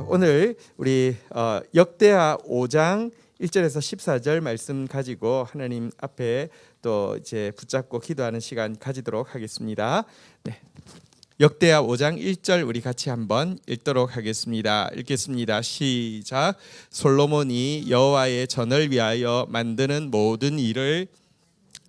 오늘 우리 역대하 5장 1절에서 14절 말씀 가지고 하나님 앞에 또 이제 붙잡고 기도하는 시간 가지도록 하겠습니다. 네. 역대하 5장 1절 우리 같이 한번 읽도록 하겠습니다. 읽겠습니다. 시작. 솔로몬이 여호와의 전을 위하여 만드는 모든 일을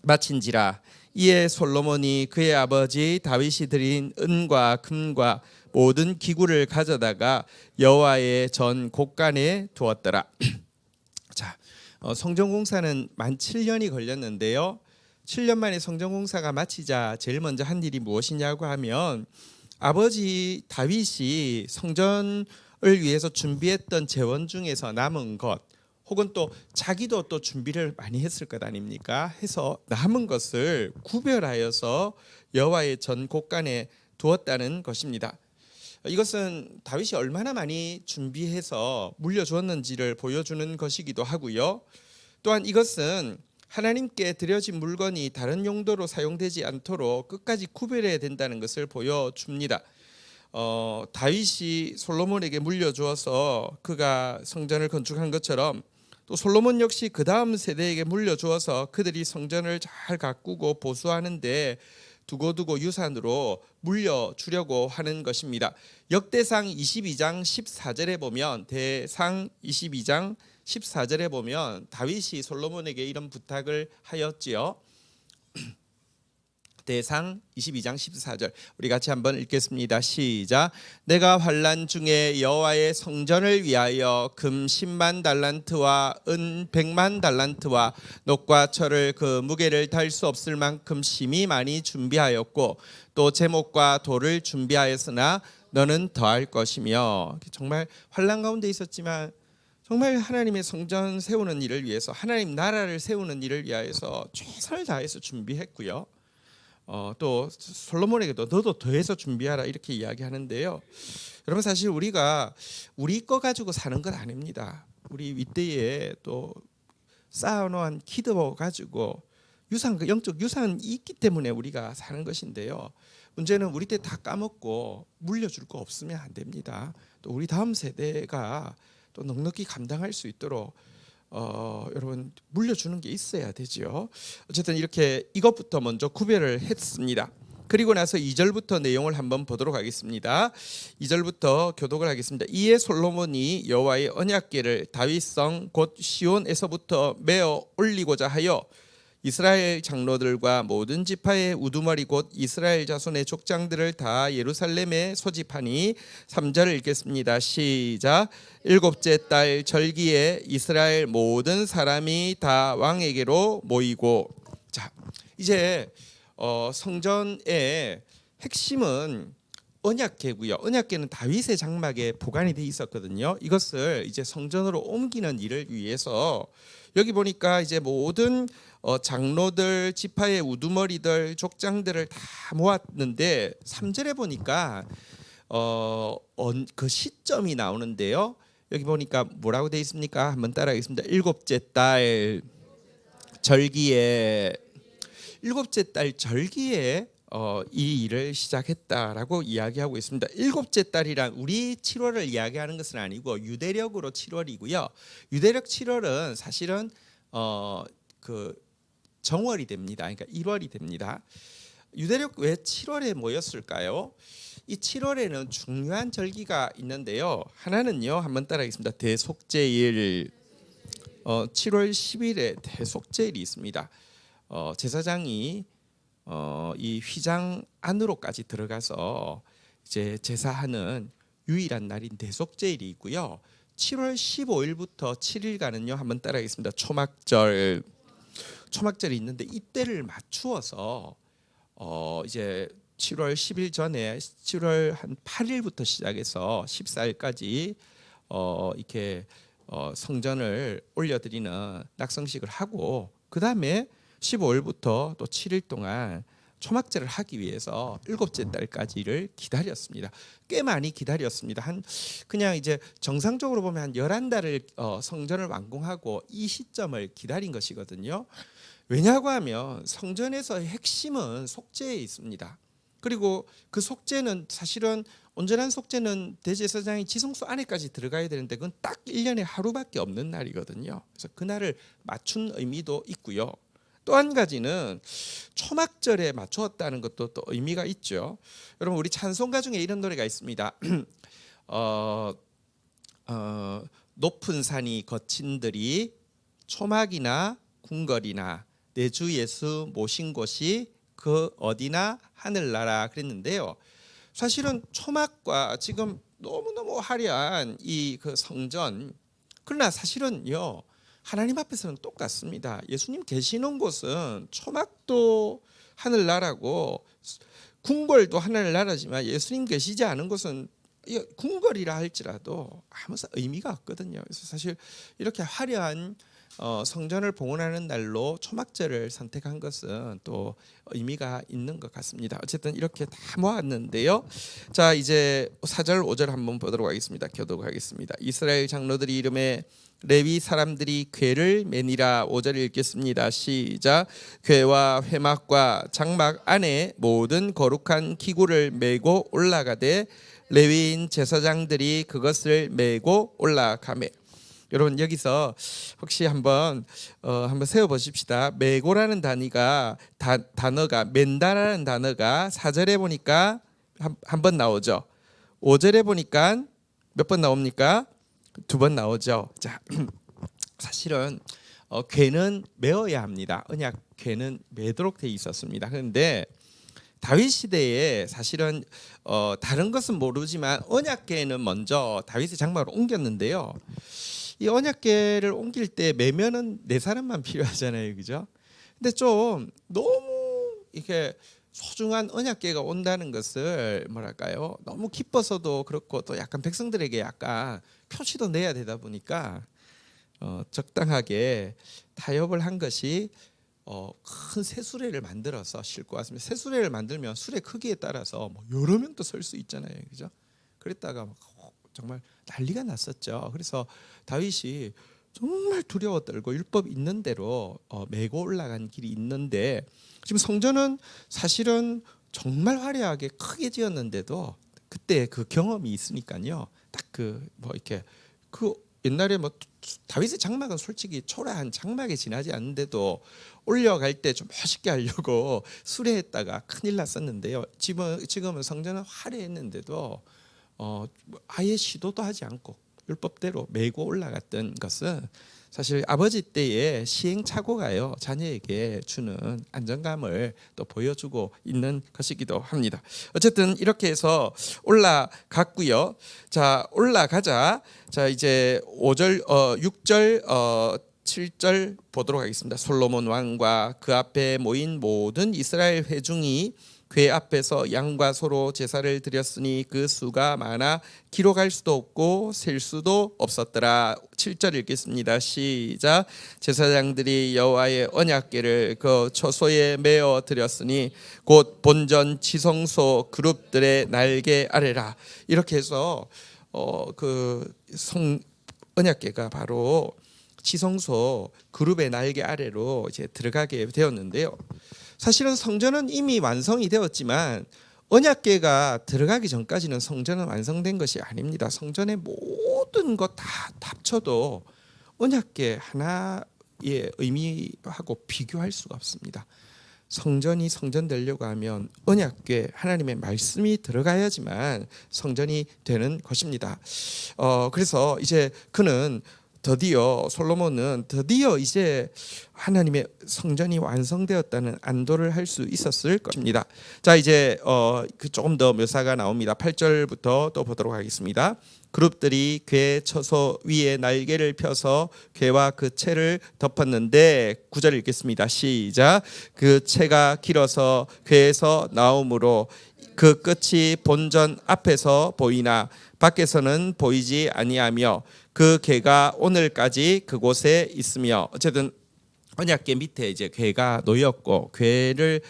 마친지라. 이에 솔로몬이 그의 아버지 다윗이 드린 은과 금과 모든 기구를 가져다가 여호와의 전 곳간에 두었더라. 자, 성전 공사는 만 7년이 걸렸는데요. 7년 만에 성전 공사가 마치자 제일 먼저 한 일이 무엇이냐고 하면 아버지 다윗이 성전을 위해서 준비했던 재원 중에서 남은 것, 혹은 또 자기도 또 준비를 많이 했을 것 아닙니까? 해서 남은 것을 구별하여서 여호와의 전 곳간에 두었다는 것입니다. 이것은 다윗이 얼마나 많이 준비해서 물려주었는지를 보여주는 것이기도 하고요. 또한 이것은 하나님께 드려진 물건이 다른 용도로 사용되지 않도록 끝까지 구별해야 된다는 것을 보여줍니다. 다윗이 솔로몬에게 물려주어서 그가 성전을 건축한 것처럼 또 솔로몬 역시 그 다음 세대에게 물려주어서 그들이 성전을 잘 가꾸고 보수하는데 두고두고 유산으로 물려주려고 하는 것입니다. 역대상 22장 14절에 보면 대상 22장 14절에 보면 다윗이 솔로몬에게 이런 부탁을 하였지요. 대상 22장 14절 우리 같이 한번 읽겠습니다. 시작. 내가 환난 중에 여호와의 성전을 위하여 금 10만 달란트와 은 100만 달란트와 녹과 철을 그 무게를 달 수 없을 만큼 심히 많이 준비하였고 또 제목과 돌을 준비하였으나 너는 더할 것이며. 정말 환난 가운데 있었지만 정말 하나님의 성전 세우는 일을 위해서, 하나님 나라를 세우는 일을 위하여서 최선을 다해서 준비했고요. 또 솔로몬에게도 너도 더해서 준비하라 이렇게 이야기하는데요. 여러분, 사실 우리가 우리 거 가지고 사는 건 아닙니다. 우리 윗대에 또 쌓아놓은 기도 가지고 유산, 영적 유산이 있기 때문에 우리가 사는 것인데요. 문제는 우리 때 다 까먹고 물려줄 거 없으면 안 됩니다. 또 우리 다음 세대가 또 넉넉히 감당할 수 있도록 여러분 물려주는 게 있어야 되죠. 어쨌든 이렇게 이것부터 먼저 구별을 했습니다. 그리고 나서 2절부터 내용을 한번 보도록 하겠습니다. 2절부터 교독을 하겠습니다. 이에 솔로몬이 여호와의 언약궤를 다윗성 곧 시온에서부터 메어 올리고자 하여 이스라엘 장로들과 모든 지파의 우두머리 곧 이스라엘 자손의 족장들을 다 예루살렘에 소집하니. 3절 읽겠습니다. 시작. 일곱째 달 절기에 이스라엘 모든 사람이 다 왕에게로 모이고. 자, 이제 성전의 핵심은 언약궤고요. 언약궤는 다윗의 장막에 보관이 돼 있었거든요. 이것을 이제 성전으로 옮기는 일을 위해서 여기 보니까 이제 모든 장로들, 지파의 우두머리들, 족장들을 다 모았는데 3절에 보니까 그 시점이 나오는데요. 여기 보니까 뭐라고 되어 있습니까? 한번 따라하겠습니다. 일곱째 달 절기에, 일곱째 달 절기에 이 일을 시작했다라고 이야기하고 있습니다. 일곱째 달이란 우리 7월을 이야기하는 것은 아니고 유대력으로 7월이고요. 유대력 7월은 사실은 그 정월이 됩니다. 그러니까 1월이 됩니다. 유대력 왜 7월에 모였을까요? 이 7월에는 중요한 절기가 있는데요. 하나는요, 한번 따라하겠습니다. 대속제일. 7월 10일에 대속제일이 있습니다. 제사장이 이 휘장 안으로까지 들어가서 이제 제사하는 유일한 날인 대속제일이 있고요. 7월 15일부터 7일간은요, 한번 따라하겠습니다. 초막절이 있는데 이때를 맞추어서 이제 7월 10일 전에 7월 한 8일부터 시작해서 14일까지 이렇게 성전을 올려드리는 낙성식을 하고, 그 다음에 15일부터 또 7일 동안 초막절을 하기 위해서 일곱째 달까지를 기다렸습니다. 꽤 많이 기다렸습니다. 그냥 이제 정상적으로 보면 한 11달을 성전을 완공하고 이 시점을 기다린 것이거든요. 왜냐고 하면 성전에서의 핵심은 속죄에 있습니다. 그리고 그 속죄는 사실은 온전한 속죄는 대제사장이 지성소 안에까지 들어가야 되는데 그건 딱 1년에 하루밖에 없는 날이거든요. 그래서 그날을 맞춘 의미도 있고요. 또 한 가지는 초막절에 맞추었다는 것도 또 의미가 있죠. 여러분 우리 찬송가 중에 이런 노래가 있습니다. 높은 산이 거친들이 초막이나 궁궐이나 내 주 예수 모신 곳이 그 어디나 하늘나라 그랬는데요. 사실은 초막과 지금 너무너무 화려한 이 그 성전, 그러나 사실은요 하나님 앞에서는 똑같습니다. 예수님 계시는 곳은 초막도 하늘나라고 궁궐도 하늘나라지만 예수님 계시지 않은 곳은 궁궐이라 할지라도 아무 의미가 없거든요. 그래서 사실 이렇게 화려한 성전을 봉헌하는 날로 초막절을 선택한 것은 또 의미가 있는 것 같습니다. 어쨌든 이렇게 다 모았는데요. 자, 이제 4절 5절 한번 보도록 하겠습니다. 교독하겠습니다. 이스라엘 장로들이 이름에 레위 사람들이 궤를 매니라. 5절 읽겠습니다. 시작. 궤와 회막과 장막 안에 모든 거룩한 기구를 메고 올라가되 레위인 제사장들이 그것을 메고 올라가매. 여러분 여기서 혹시 한번 세워 보십시다. 메고라는 단어가 맨다라는 단어가 4절에 보니까 한 번 나오죠. 5절에 보니까 몇 번 나옵니까? 2번 나오죠. 자, 사실은 궤는 메어야 합니다. 언약 궤는 매도록 돼 있었습니다. 그런데 다윗 시대에 사실은 다른 것은 모르지만 언약궤는 먼저 다윗의 장막으로 옮겼는데요. 이 언약궤를 옮길 때 매면은 4사람만 필요하잖아요, 그죠? 근데 좀 너무 이렇게 소중한 언약궤가 온다는 것을 뭐랄까요? 너무 기뻐서도 그렇고 또 약간 백성들에게 약간 표시도 내야 되다 보니까 적당하게 타협을 한 것이 큰 새수레를 만들어서 싣고 왔습니다. 새수레를 만들면 수레 크기에 따라서 뭐 여러 명도 설 수 있잖아요, 그죠? 그랬다가 정말 난리가 났었죠. 그래서 다윗이 정말 두려워 떨고 율법 있는 대로 메고 올라간 길이 있는데, 지금 성전은 사실은 정말 화려하게 크게 지었는데도 그때 그 경험이 있으니까요. 딱 이렇게 옛날에 다윗의 장막은 솔직히 초라한 장막에 지나지 않는데도 올려갈 때 좀 멋있게 하려고 수레했다가 큰일 났었는데요. 지금은 성전은 화려했는데도 아예 시도도 하지 않고 율법대로 메고 올라갔던 것은 사실 아버지 때의 시행착오가요 자녀에게 주는 안정감을 또 보여주고 있는 것이기도 합니다. 어쨌든 이렇게 해서 올라갔고요. 자, 올라가자. 자, 이제 5절 6절 7절 보도록 하겠습니다. 솔로몬 왕과 그 앞에 모인 모든 이스라엘 회중이 궤 앞에서 양과 소로 제사를 드렸으니 그 수가 많아 기록할 수도 없고 셀 수도 없었더라. 7절 읽겠습니다. 시작. 제사장들이 여호와의 언약궤를 그 처소에 메어 드렸으니 곧 본전 지성소 그룹들의 날개 아래라. 이렇게 해서 언약궤가 바로 지성소 그룹의 날개 아래로 이제 들어가게 되었는데요. 사실은 성전은 이미 완성이 되었지만 언약궤가 들어가기 전까지는 성전은 완성된 것이 아닙니다. 성전의 모든 것 다 합쳐도 언약궤 하나의 의미하고 비교할 수가 없습니다. 성전이 성전 되려고 하면 언약궤 하나님의 말씀이 들어가야지만 성전이 되는 것입니다. 그래서 이제 솔로몬은 드디어 이제 하나님의 성전이 완성되었다는 안도를 할 수 있었을 것입니다. 자, 이제 조금 더 묘사가 나옵니다. 8절부터 또 보도록 하겠습니다. 그룹들이 궤 처소 위에 날개를 펴서 궤와 그 채를 덮었는데 9절 읽겠습니다. 시작. 그 채가 길어서 궤에서 나오므로 그 끝이 본전 앞에서 보이나 밖에서는 보이지 아니하며 그 궤가 오늘까지 그곳에 있으며. 어쨌든 언약궤 밑에 이제 궤가 놓였고 궤를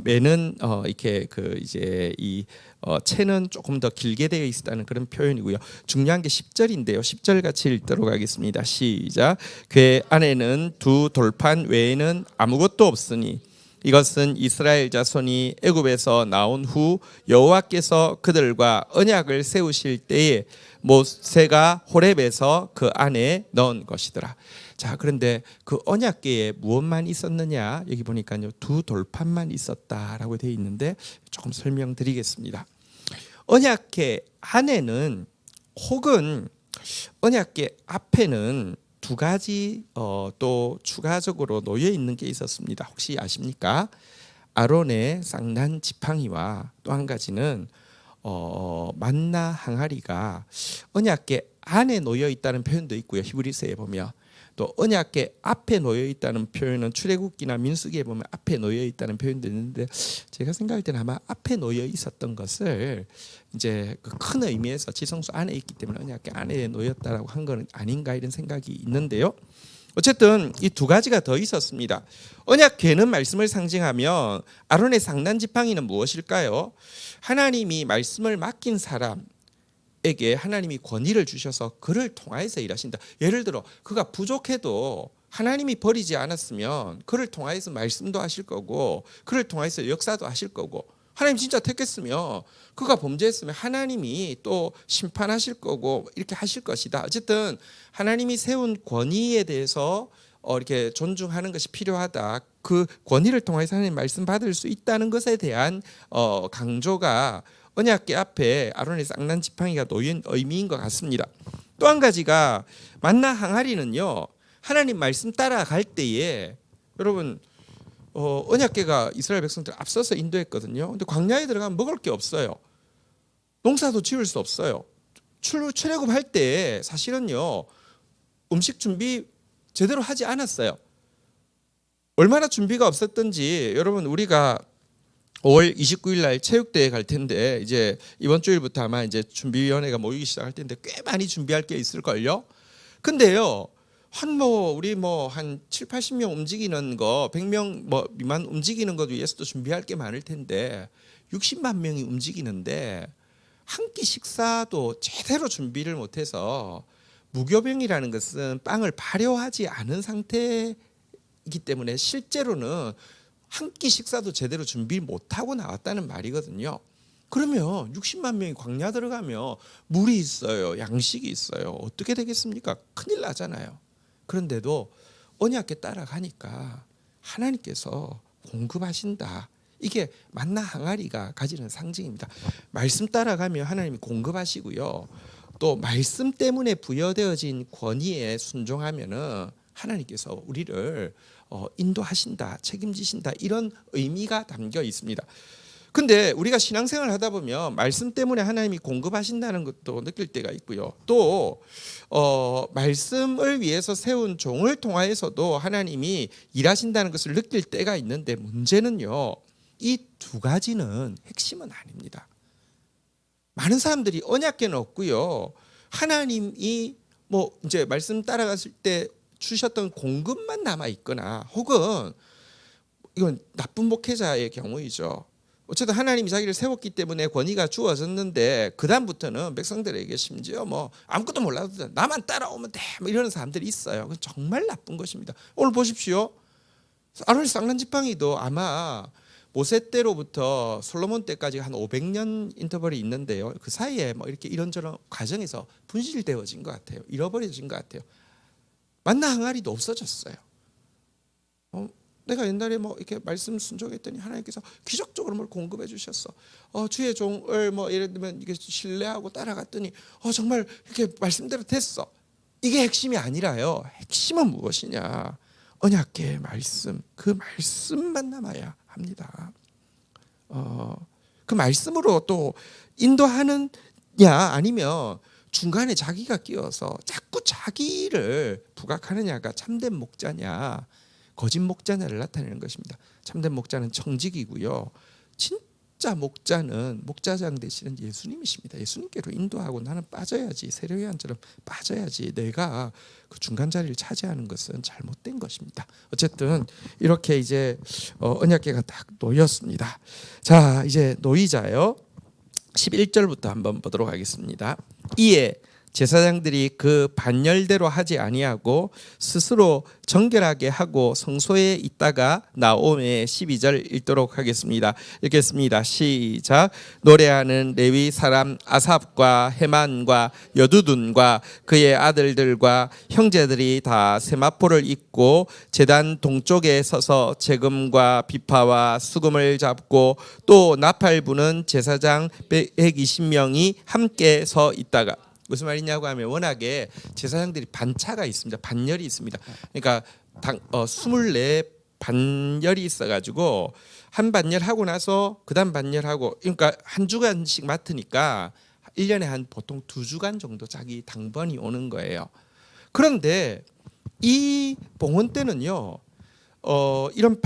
매는 이렇게 이제 이 채는 조금 더 길게 되어 있다는 그런 표현이고요. 중요한 게 10절인데요. 10절 같이 읽도록 하겠습니다. 시작. 궤 안에는 두 돌판 외에는 아무것도 없으니 이것은 이스라엘 자손이 애굽에서 나온 후 여호와께서 그들과 언약을 세우실 때에 모세가 호렙에서 그 안에 넣은 것이더라. 자, 그런데 그 언약궤에 무엇만 있었느냐? 여기 보니까요, 두 돌판만 있었다라고 되어 있는데 조금 설명드리겠습니다. 언약궤 안에는 혹은 언약궤 앞에는 두 가지 또 추가적으로 놓여 있는 게 있었습니다. 혹시 아십니까? 아론의 쌍난 지팡이와 또 한 가지는 만나 항아리가 언약궤 안에 놓여 있다는 표현도 있고요. 히브리서에 보면 또 언약궤 앞에 놓여 있다는 표현은 출애굽기나 민수기에 보면 앞에 놓여 있다는 표현도 있는데 제가 생각할 때는 아마 앞에 놓여 있었던 것을 이제 그 큰 의미에서 지성소 안에 있기 때문에 언약궤 안에 놓였다라고 한 건 아닌가 이런 생각이 있는데요. 어쨌든 이 두 가지가 더 있었습니다. 언약궤는 말씀을 상징하며 아론의 쌍난 지팡이는 무엇일까요? 하나님이 말씀을 맡긴 사람에게 하나님이 권위를 주셔서 그를 통하여서 일하신다. 예를 들어 그가 부족해도 하나님이 버리지 않았으면 그를 통하여서 말씀도 하실 거고 그를 통하여서 역사도 하실 거고 하나님 진짜 택했으면 그가 범죄했으면 하나님이 또 심판하실 거고 이렇게 하실 것이다. 어쨌든 하나님이 세운 권위에 대해서 이렇게 존중하는 것이 필요하다. 그 권위를 통해서 하나님 말씀 받을 수 있다는 것에 대한 강조가 언약궤 앞에 아론의 쌍난 지팡이가 놓인 의미인 것 같습니다. 또 한 가지가 만나 항아리는요. 하나님 말씀 따라갈 때에 여러분 언약궤가 이스라엘 백성들 앞서서 인도했거든요. 근데 광야에 들어가면 먹을 게 없어요. 농사도 지을 수 없어요. 출애굽할 때 사실은요. 음식 준비 제대로 하지 않았어요. 얼마나 준비가 없었던지 여러분 우리가 5월 29일 날 체육대회 갈 텐데 이제 이번 주일부터 아마 이제 준비위원회가 모이기 시작할 텐데 꽤 많이 준비할 게 있을 걸요. 근데요. 우리 한 7, 80명 움직이는 거 100명 미만 움직이는 것 위해서도 준비할 게 많을 텐데 60만 명이 움직이는데 한 끼 식사도 제대로 준비를 못해서 무교병이라는 것은 빵을 발효하지 않은 상태이기 때문에 실제로는 한 끼 식사도 제대로 준비 못하고 나왔다는 말이거든요. 그러면 60만 명이 광야 들어가면 물이 있어요. 양식이 있어요. 어떻게 되겠습니까? 큰일 나잖아요. 그런데도 언약궤 따라가니까 하나님께서 공급하신다. 이게 만나 항아리가 가지는 상징입니다. 말씀 따라가면 하나님이 공급하시고요. 또 말씀 때문에 부여되어진 권위에 순종하면은 하나님께서 우리를 인도하신다, 책임지신다 이런 의미가 담겨 있습니다. 근데 우리가 신앙생활을 하다 보면 말씀 때문에 하나님이 공급하신다는 것도 느낄 때가 있고요. 또 말씀을 위해서 세운 종을 통하여서도 하나님이 일하신다는 것을 느낄 때가 있는데 문제는요. 이 두 가지는 핵심은 아닙니다. 많은 사람들이 언약궤는 없고요. 하나님이 이제 말씀 따라갔을 때 주셨던 공급만 남아 있거나 혹은 이건 나쁜 목회자의 경우이죠. 어쨌든 하나님이 자기를 세웠기 때문에 권위가 주어졌는데 그 다음부터는 백성들에게 심지어 아무것도 몰라도 나만 따라오면 돼 이러는 사람들이 있어요. 그건 정말 나쁜 것입니다. 오늘 보십시오. 아론의 쌍난 지팡이도 아마 모세 때로부터 솔로몬 때까지 한 500년 인터벌이 있는데요. 그 사이에 이렇게 이런저런 과정에서 분실되어진 것 같아요. 잃어버려진 것 같아요. 만나 항아리도 없어졌어요. 내가 옛날에 이렇게 말씀 순종했더니 하나님께서 기적적으로 뭘 공급해 주셨어. 주의 종을 예를 들면 이게 신뢰하고 따라갔더니 정말 이렇게 말씀대로 됐어. 이게 핵심이 아니라요. 핵심은 무엇이냐? 언약궤의 말씀, 그 말씀만 남아야 합니다. 그 말씀으로 또 인도하느냐 아니면 중간에 자기가 끼어서 자꾸 자기를 부각하느냐가 참된 목자냐 거짓 목자냐를 나타내는 것입니다. 참된 목자는 청직이고요. 진짜 목자는 목자장 되시는 예수님이십니다. 예수님께로 인도하고 나는 빠져야지 세례요한처럼 빠져야지 내가 그 중간 자리를 차지하는 것은 잘못된 것입니다. 어쨌든 이렇게 이제 언약궤가 딱 놓였습니다. 자 이제 놓이자요. 11절부터 한번 보도록 하겠습니다. 이에 제사장들이 그 반열대로 하지 아니하고 스스로 정결하게 하고 성소에 있다가 나오매 12절 읽도록 하겠습니다. 읽겠습니다. 시작. 노래하는 레위 사람 아삽과 헤만과 여두둔과 그의 아들들과 형제들이 다 세마포를 입고 제단 동쪽에 서서 재금과 비파와 수금을 잡고 또 나팔 부는 제사장 120명이 함께 서 있다가 무슨 말이냐고 하면 워낙에 제사장들이 반차가 있습니다. 반열이 있습니다. 그러니까 24 반열이 있어가지고 한 반열 하고 나서 그다음 반열 하고 그러니까 한 주간씩 맡으니까 1년에 한 보통 2주간 정도 자기 당번이 오는 거예요. 그런데 이 봉헌 때는요. 이런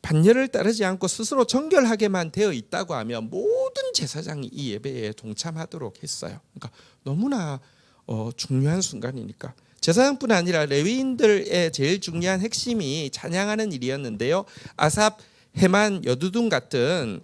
반열을 따르지 않고 스스로 정결하게만 되어 있다고 하면 모든 제사장이 이 예배에 동참하도록 했어요. 그러니까 너무나 중요한 순간이니까 제사장뿐 아니라 레위인들의 제일 중요한 핵심이 찬양하는 일이었는데요. 아삽, 헤만, 여두둔 같은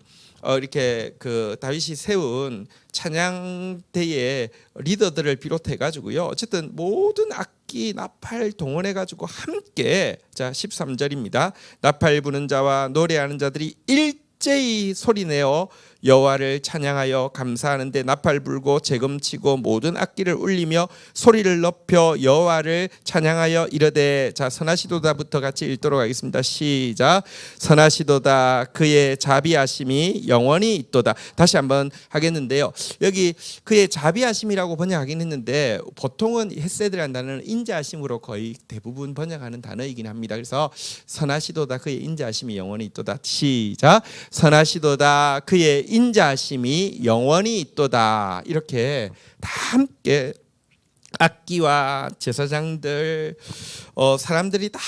이렇게 그 다윗이 세운 찬양대의 리더들을 비롯해 가지고요. 어쨌든 모든 악기 나팔 동원해 가지고 함께 자 13절입니다. 나팔 부는 자와 노래하는 자들이 일제히 소리내어 여호와를 찬양하여 감사하는데 나팔 불고 재금 치고 모든 악기를 울리며 소리를 높여 여호와를 찬양하여 이르되 자 선하시도다부터 같이 읽도록 하겠습니다. 시작. 선하시도다 그의 자비하심이 영원히 있도다. 다시 한번 하겠는데요. 여기 그의 자비하심이라고 번역하긴 했는데 보통은 헤세드라는 단어는 인자하심으로 거의 대부분 번역하는 단어이긴 합니다. 그래서 선하시도다 그의 인자하심이 영원히 있도다. 시작. 선하시도다 그의 인자하심이 영원히 있도다. 이렇게 다 함께 악기와 제사장들 사람들이 다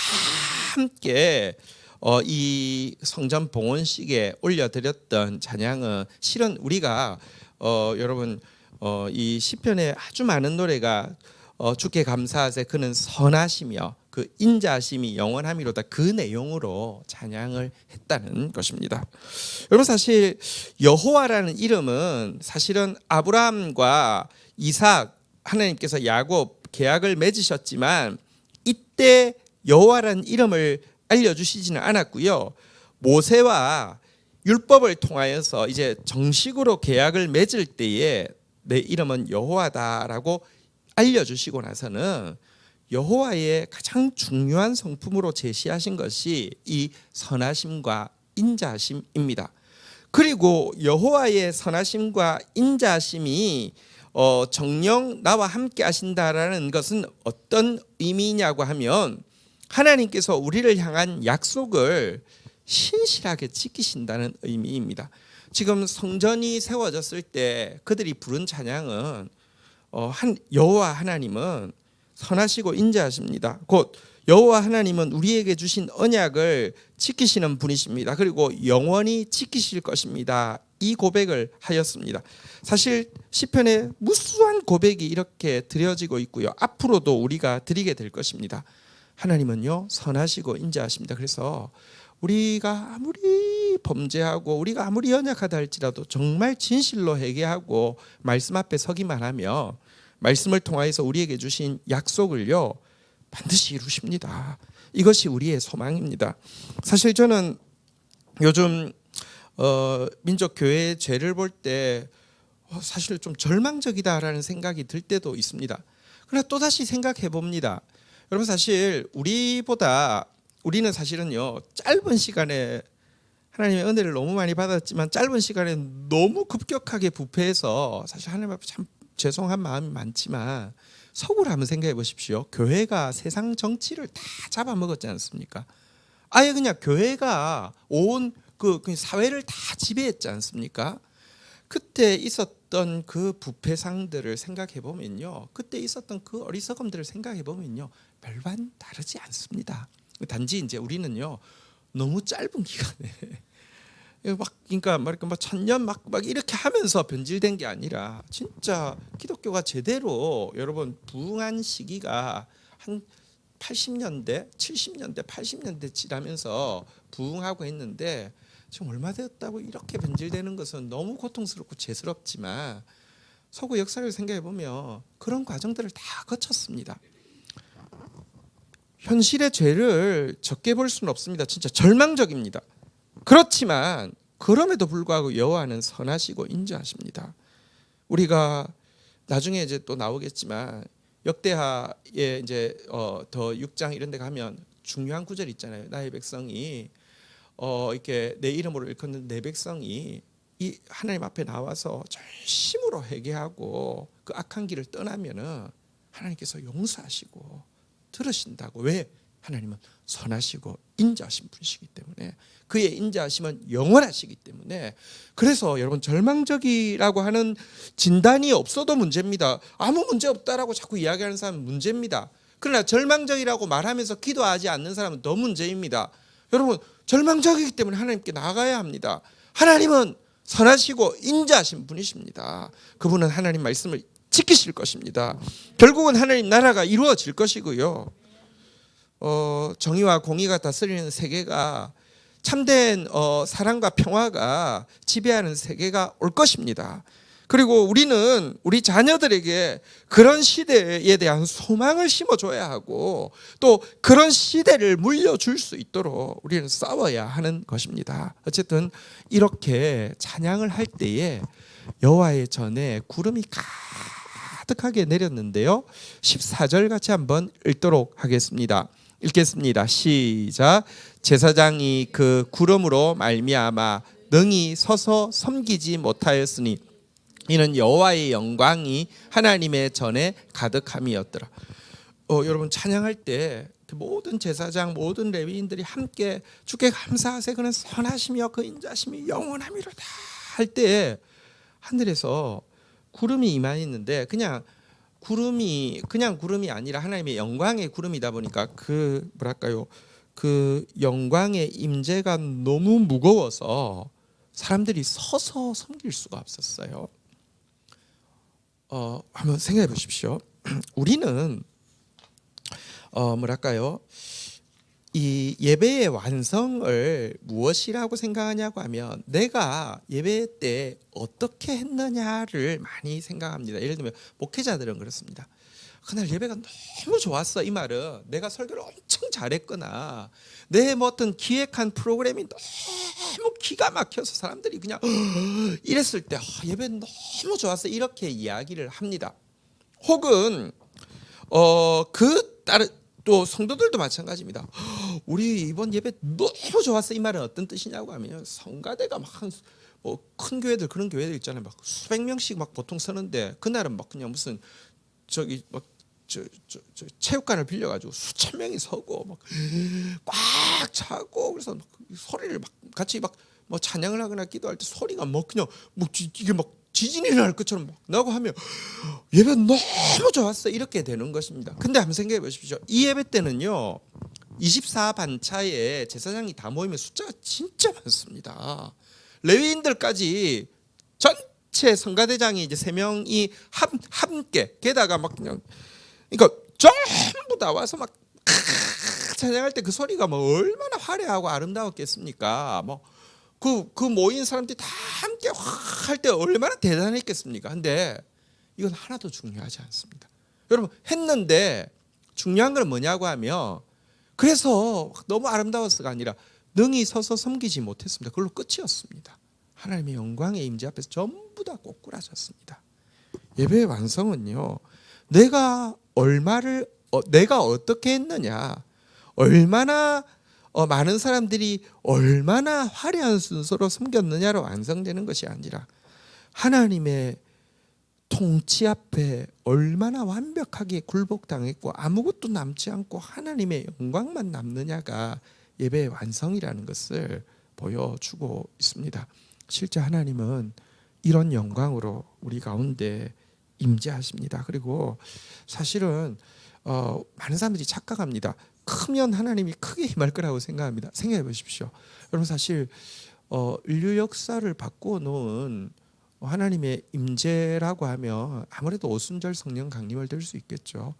함께 이 성전 봉헌식에 올려드렸던 찬양은 실은 우리가 여러분 이 시편에 아주 많은 노래가 주께 감사하세 그는 선하시며 그 인자하심이 영원함이로다 그 내용으로 찬양을 했다는 것입니다. 여러분 사실 여호와라는 이름은 사실은 아브라함과 이삭 하나님께서 야곱 계약을 맺으셨지만 이때 여호와라는 이름을 알려주시지는 않았고요. 모세와 율법을 통하여서 이제 정식으로 계약을 맺을 때에 내 이름은 여호와다라고 알려주시고 나서는 여호와의 가장 중요한 성품으로 제시하신 것이 이 선하심과 인자하심입니다. 그리고 여호와의 선하심과 인자하심이 정녕 나와 함께 하신다라는 것은 어떤 의미냐고 하면 하나님께서 우리를 향한 약속을 신실하게 지키신다는 의미입니다. 지금 성전이 세워졌을 때 그들이 부른 찬양은 여호와 하나님은 선하시고 인자하십니다. 곧 여호와 하나님은 우리에게 주신 언약을 지키시는 분이십니다. 그리고 영원히 지키실 것입니다. 이 고백을 하였습니다. 사실 시편에 무수한 고백이 이렇게 드려지고 있고요. 앞으로도 우리가 드리게 될 것입니다. 하나님은요 선하시고 인자하십니다. 그래서 우리가 아무리 범죄하고 우리가 아무리 연약하다 할지라도 정말 진실로 회개하고 말씀 앞에 서기만 하면 말씀을 통하여서 우리에게 주신 약속을요 반드시 이루십니다. 이것이 우리의 소망입니다. 사실 저는 요즘 민족교회의 죄를 볼 때 사실 좀 절망적이다라는 생각이 들 때도 있습니다. 그러나 또다시 생각해 봅니다. 여러분 사실 우리는 사실은요 짧은 시간에 하나님의 은혜를 너무 많이 받았지만 짧은 시간에 너무 급격하게 부패해서 사실 하나님 앞에 참 죄송한 마음이 많지만 속으로 한번 생각해 보십시오. 교회가 세상 정치를 다 잡아먹었지 않습니까? 아예 그냥 교회가 온 그 사회를 다 지배했지 않습니까? 그때 있었던 그 부패상들을 생각해 보면요, 그때 있었던 그 어리석음들을 생각해 보면요, 별반 다르지 않습니다. 단지 이제 우리는요 너무 짧은 기간에 그러니까 천년 막 이렇게 하면서 변질된 게 아니라 진짜 기독교가 제대로 여러분 부흥한 시기가 한 80년대, 70년대, 80년대 지나면서 부흥하고 했는데 지금 얼마 되었다고 이렇게 변질되는 것은 너무 고통스럽고 죄스럽지만 서구 역사를 생각해 보면 그런 과정들을 다 거쳤습니다. 현실의 죄를 적게 볼 수는 없습니다. 진짜 절망적입니다. 그렇지만 그럼에도 불구하고 여호와는 선하시고 인자하십니다. 우리가 나중에 이제 또 나오겠지만 역대하에 이제 더 6장 이런 데 가면 중요한 구절 있잖아요. 나의 백성이 이렇게 내 이름으로 일컫는 내 백성이 이 하나님 앞에 나와서 전심으로 회개하고 그 악한 길을 떠나면은 하나님께서 용서하시고 들으신다고. 왜? 하나님은 선하시고 인자하신 분이시기 때문에, 그의 인자하심은 영원하시기 때문에. 그래서 여러분, 절망적이라고 하는 진단이 없어도 문제입니다. 아무 문제 없다라고 자꾸 이야기하는 사람은 문제입니다. 그러나 절망적이라고 말하면서 기도하지 않는 사람은 더 문제입니다. 여러분, 절망적이기 때문에 하나님께 나아가야 합니다. 하나님은 선하시고 인자하신 분이십니다. 그분은 하나님 말씀을 지키실 것입니다. 결국은 하나님 나라가 이루어질 것이고요. 정의와 공의가 다스리는 세계가, 참된 사랑과 평화가 지배하는 세계가 올 것입니다. 그리고 우리는 우리 자녀들에게 그런 시대에 대한 소망을 심어줘야 하고, 또 그런 시대를 물려줄 수 있도록 우리는 싸워야 하는 것입니다. 어쨌든 이렇게 찬양을 할 때에 여호와의 전에 구름이 가득하게 내렸는데요. 14절 같이 한번 읽도록 하겠습니다. 읽겠습니다. 시작. 제사장이 그 구름으로 말미암아 능히 서서 섬기지 못하였으니 이는 여호와의 영광이 하나님의 전에 가득함이었더라. 여러분, 찬양할 때 모든 제사장, 모든 레위인들이 함께 주께 감사하세, 그는 선하시며 그 인자심이 영원하미로다 할 때 하늘에서 구름이 임하였는데, 그냥 구름이 아니라 하나님의 영광의 구름이다 보니까 그 영광의 임재가 너무 무거워서 사람들이 서서 섬길 수가 없었어요. 한번 생각해 보십시오. 우리는 이 예배의 완성을 무엇이라고 생각하냐고 하면, 내가 예배 때 어떻게 했느냐를 많이 생각합니다. 예를 들면 목회자들은 그렇습니다. 그날 예배가 너무 좋았어. 이 말은 내가 설교를 엄청 잘했거나 내 어떤 기획한 프로그램이 너무 기가 막혀서 사람들이 그냥 이랬을 때 예배 너무 좋았어, 이렇게 이야기를 합니다. 혹은 또 성도들도 마찬가지입니다. 우리 이번 예배 너무 좋았어, 이 말은 어떤 뜻이냐고 하면, 성가대가 막 큰 교회들, 그런 교회들 있잖아요. 막 수백 명씩 막 보통 서는데 그날은 막 그냥 무슨 체육관을 빌려가지고 수천 명이 서고 막 꽉 차고, 그래서 막 소리를 막 같이 막 뭐 찬양을 하거나 기도할 때 소리가 뭐 그냥 뭐 이게 막 지진이 날 것처럼 막 나고 하면 예배 너무 좋았어, 이렇게 되는 것입니다. 근데 한번 생각해 보십시오. 이 예배 때는요, 24반차에 제사장이 다 모이면 숫자가 진짜 많습니다. 레위인들까지 전체 성가대장이 이제 3명이 함께, 게다가 막 그냥, 그러니까 전부 다 와서 막 찬양할 때 그 소리가 뭐 얼마나 화려하고 아름다웠겠습니까? 뭐 그 모인 사람들이 다 함께 할 때 얼마나 대단했겠습니까? 근데 이건 하나도 중요하지 않습니다. 여러분, 했는데 중요한 건 뭐냐고 하면, 그래서 너무 아름다웠어가 아니라 능히 서서 섬기지 못했습니다. 그걸로 끝이었습니다. 하나님의 영광의 임재 앞에서 전부 다 꼬꾸라졌습니다. 예배의 완성은요, 내가 어떻게 했느냐, 얼마나 많은 사람들이 얼마나 화려한 순서로 섬겼느냐로 완성되는 것이 아니라, 하나님의 통치 앞에 얼마나 완벽하게 굴복당했고 아무것도 남지 않고 하나님의 영광만 남느냐가 예배의 완성이라는 것을 보여주고 있습니다. 실제 하나님은 이런 영광으로 우리 가운데 임재하십니다. 그리고 사실은 많은 사람들이 착각합니다. 크면 하나님이 크게 임할 거라고 생각합니다. 생각해 보십시오. 여러분, 사실 인류 역사를 바꾸어 놓은 하나님의 임재라고 하면 아무래도 오순절 성령 강림을 들 수 있겠죠.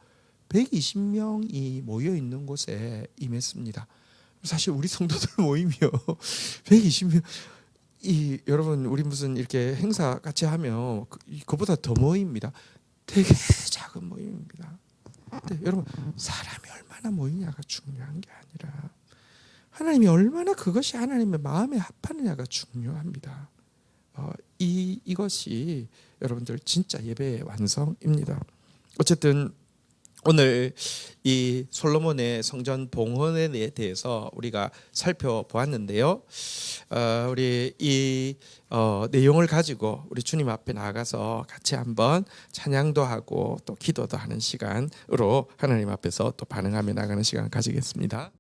120명이 모여 있는 곳에 임했습니다. 사실 우리 성도들 모이면 120명, 여러분 우리 무슨 이렇게 행사 같이 하면 그보다 더 모입니다. 되게 작은 모임입니다. 근데 여러분 사람이 얼마나 모이냐가 중요한 게 아니라 하나님이 얼마나 그것이 하나님의 마음에 합하느냐가 중요합니다. 이것이 여러분들 진짜 예배의 완성입니다. 어쨌든 오늘 이 솔로몬의 성전 봉헌에 대해서 우리가 살펴보았는데요. 우리 이 내용을 가지고 우리 주님 앞에 나가서 같이 한번 찬양도 하고 또 기도도 하는 시간으로 하나님 앞에서 또 반응하며 나가는 시간 가지겠습니다.